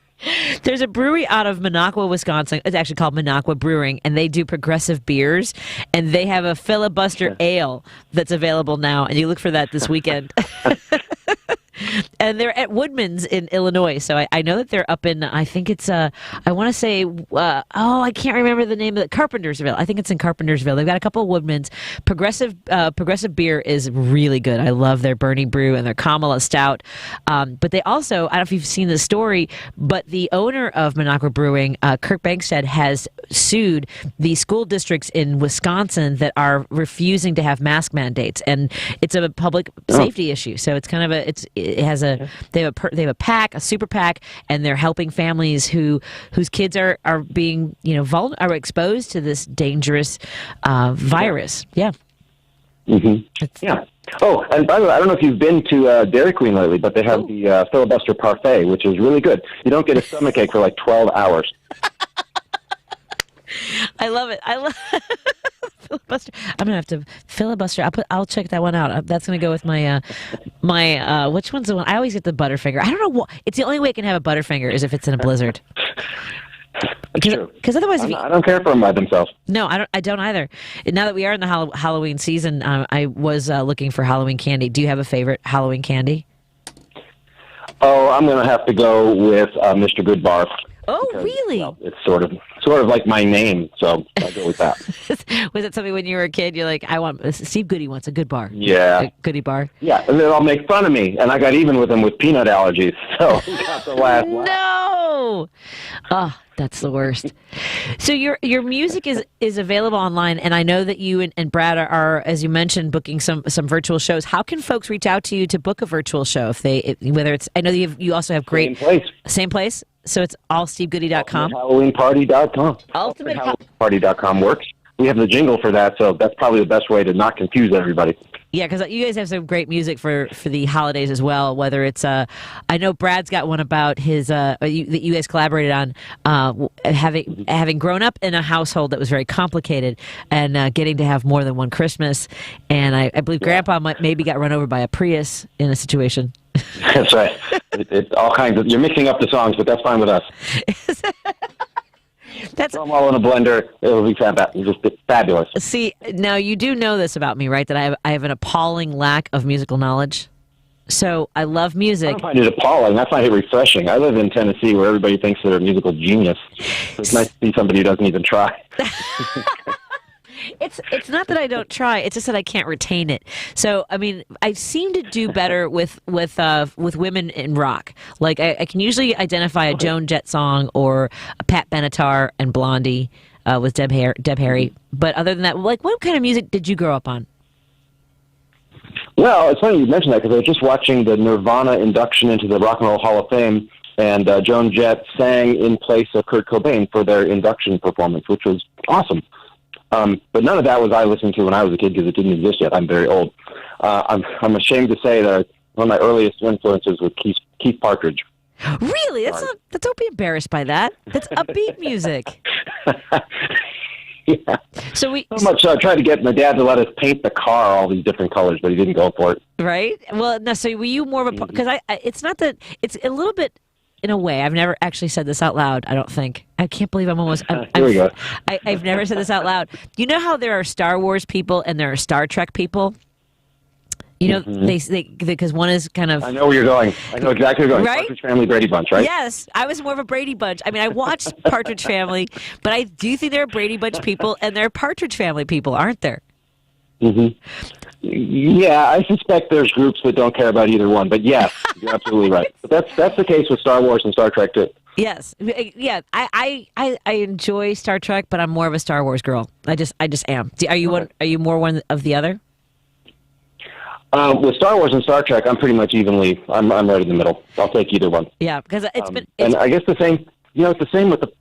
There's a brewery out of Minocqua, Wisconsin. It's actually called Minocqua Brewing, and they do progressive beers, and they have a filibuster ale that's available now, and you look for that this weekend. And they're at Woodman's in Illinois, so I know that they're up in, I think it's, I want to say, I can't remember the name of it, Carpentersville. I think it's in Carpentersville. They've got a couple of Woodman's. Progressive beer is really good. I love their Bernie Brew and their Kamala Stout. But they also, I don't know if you've seen the story, but the owner of Minocqua Brewing, Kirk Bankstead, has sued the school districts in Wisconsin that are refusing to have mask mandates, and it's a public safety issue. So it's kind of they have a PAC, a super PAC, and they're helping families whose kids are being are exposed to this dangerous virus. Yeah. Mm-hmm. Yeah. Oh, and by the way, I don't know if you've been to Dairy Queen lately, but they have the filibuster parfait, which is really good. You don't get a stomachache for like 12 hours. I love it. Filibuster. I'm gonna have to filibuster. I'll check that one out. That's gonna go with my which one's the one? I always get the Butterfinger. I don't know what. It's the only way I can have a Butterfinger is if it's in a blizzard. Because otherwise, I don't care for them by themselves. No, I don't either. Now that we are in the Halloween season, I was looking for Halloween candy. Do you have a favorite Halloween candy? Oh, I'm gonna have to go with Mr. Goodbar. Oh, because, really? Well, it's sort of like my name, so I'll go with that. Was it something when you were a kid? You're like, Steve Goodie wants a good bar. Yeah, a Goodie bar. Yeah, and they'll all make fun of me, and I got even with them with peanut allergies, so we got the last laugh. No, oh, that's the worst. So your music is available online, and I know that you and Brad are, as you mentioned, booking some virtual shows. How can folks reach out to you to book a virtual show whether it's? I know that you also have great same place. So it's allstevegoodie.com. HalloweenParty.com. HalloweenParty.com works. We have the jingle for that, so that's probably the best way to not confuse everybody. Yeah, because you guys have some great music for the holidays as well. Whether it's I know Brad's got one about his that you guys collaborated on having grown up in a household that was very complicated and getting to have more than one Christmas. And I believe Grandpa maybe got run over by a Prius in a situation. That's right. It's all kinds of. You're mixing up the songs, but that's fine with us. Throw them all in a blender. It'll be just fabulous. See, now you do know this about me, right? That I have an appalling lack of musical knowledge. So I love music. I don't find it appalling. I find it refreshing. I live in Tennessee, where everybody thinks they're a musical genius. So it's nice to see somebody who doesn't even try. It's not that I don't try. It's just that I can't retain it. So I mean, I seem to do better with women in rock. Like I can usually identify a Joan Jett song or a Pat Benatar and Blondie with Deb Harry. But other than that, like, what kind of music did you grow up on? Well, it's funny you mentioned that because I was just watching the Nirvana induction into the Rock and Roll Hall of Fame, and Joan Jett sang in place of Kurt Cobain for their induction performance, which was awesome. But none of that was I listening to when I was a kid because it didn't exist yet. I'm very old. I'm ashamed to say that one of my earliest influences was Keith Partridge. Really? Don't be embarrassed by that. That's upbeat music. Yeah. So much I tried to get my dad to let us paint the car all these different colors, but he didn't go for it. Right? Well, no. So were you more of a? Because it's not that. It's a little bit. In a way, I've never actually said this out loud, I don't think. I can't believe I'm almost... Here we go. I've never said this out loud. You know how there are Star Wars people and there are Star Trek people? You know, they because one is kind of... I know where you're going. I know exactly where you're going. Right? Partridge Family, Brady Bunch, right? Yes. I was more of a Brady Bunch. I mean, I watched Partridge Family, but I do think there are Brady Bunch people and there are Partridge Family people, aren't there? Mm-hmm. Yeah, I suspect there's groups that don't care about either one, but yes, you're absolutely right. But that's the case with Star Wars and Star Trek too. Yes, yeah. I enjoy Star Trek, but I'm more of a Star Wars girl. I just am. Are you one? Are you more one of the other? With Star Wars and Star Trek, I'm pretty much evenly. I'm right in the middle. I'll take either one. Yeah, because it's been. And I guess the same. You know, it's the same with the...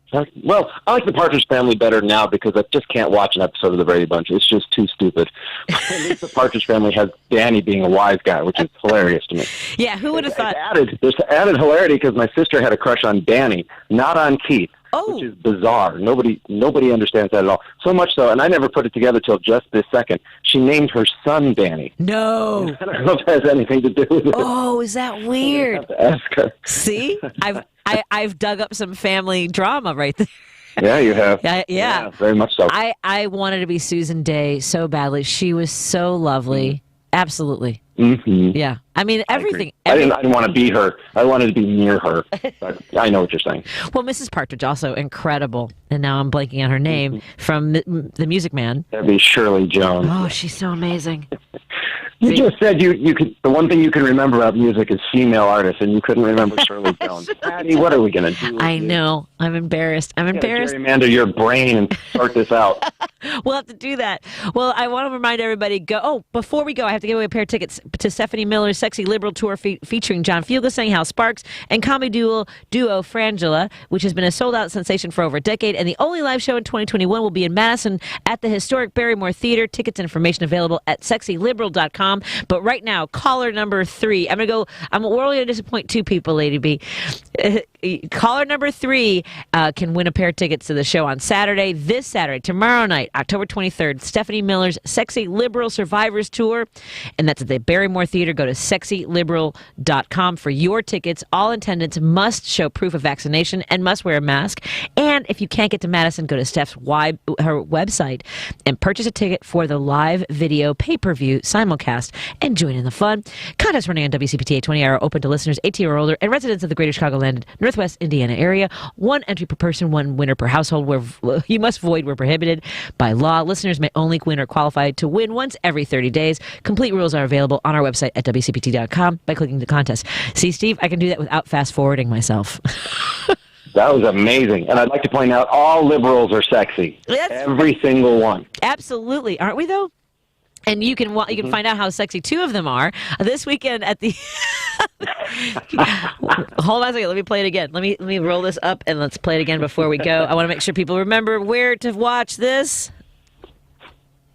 Well, I like the Partridge Family better now because I just can't watch an episode of the Brady Bunch. It's just too stupid. At least the Partridge Family has Danny being a wise guy, which is hilarious to me. Yeah, who would have thought... There's added hilarity because my sister had a crush on Danny, not on Keith, which is bizarre. Nobody understands that at all. So much so, and I never put it together till just this second, she named her son Danny. No. I don't know if it has anything to do with it. Oh, is that weird? I have to ask her. See? I've dug up some family drama right there. Yeah, you have. Yeah, very much so. I wanted to be Susan Day so badly. She was so lovely. Absolutely. Mm-hmm. Yeah. I mean, everything. I didn't want to be her. I wanted to be near her. But I know what you're saying. Well, Mrs. Partridge, also incredible. And now I'm blanking on her name from The Music Man. That'd be Shirley Jones. Oh, she's so amazing. You just said you could. The one thing you can remember about music is female artists, and you couldn't remember Shirley Jones. Patty, what are we going to do? I know. I'm embarrassed. Gerrymander your brain and start this out. We'll have to do that. Well, I want to remind everybody, before we go, I have to give away a pair of tickets to Stephanie Miller's Sexy Liberal Tour featuring John Villegas, Hal Sparks, and comedy duo Frangela, which has been a sold-out sensation for over a decade, and the only live show in 2021 will be in Madison at the historic Barrymore Theater. Tickets and information available at sexyliberal.com. But right now, caller number 3. We're only going to disappoint 2 people, Lady B. Caller number 3 can win a pair of tickets to the show on Saturday, this Saturday, tomorrow night, October 23rd, Stephanie Miller's Sexy Liberal Survivors Tour, and that's at the Barrymore Theater. Go to sexyliberal.com for your tickets. All attendants must show proof of vaccination and must wear a mask. And if you can't get to Madison, go to Steph's her website and purchase a ticket for the live video pay-per-view simulcast and join in the fun. Contest running on WCPT 820 are open to listeners 18 or older and residents of the greater Chicagoland, Northwest Indiana area. 1 entry per person, 1 winner per household. Where you must void where prohibited by law. Listeners may only win or qualify to win once every 30 days. Complete rules are available on our website at WCPT.com by clicking the contest. See, Steve, I can do that without fast forwarding myself. That was amazing. And I'd like to point out all liberals are sexy. Every single one. Absolutely. Aren't we, though? And you can find out how sexy 2 of them are this weekend at the. Hold on a second. Let me play it again. Let me roll this up and let's play it again before we go. I want to make sure people remember where to watch this.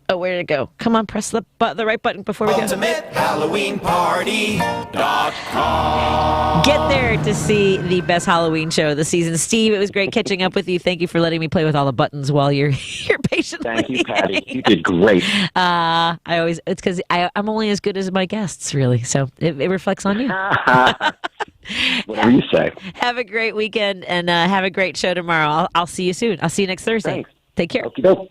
Oh, where did it go? Come on, press the right button before we go. UltimateHalloweenParty.com. Get there to see the best Halloween show of the season. Steve, it was great catching up with you. Thank you for letting me play with all the buttons while you're patiently. Thank you, Patty. You did great. It's because I'm only as good as my guests, really. So it reflects on you. Whatever you say. Have a great weekend and have a great show tomorrow. I'll see you soon. I'll see you next Thursday. Thanks. Take care.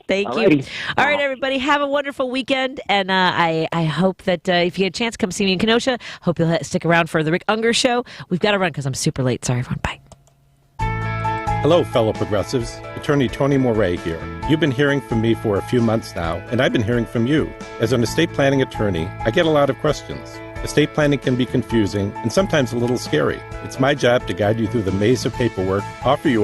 Thank you. All right, everybody. Have a wonderful weekend. And I hope that if you get a chance, come see me in Kenosha. Hope you'll stick around for the Rick Unger Show. We've got to run because I'm super late. Sorry, everyone. Bye. Hello, fellow progressives. Attorney Tony Moret here. You've been hearing from me for a few months now, and I've been hearing from you. As an estate planning attorney, I get a lot of questions. Estate planning can be confusing and sometimes a little scary. It's my job to guide you through the maze of paperwork, offer you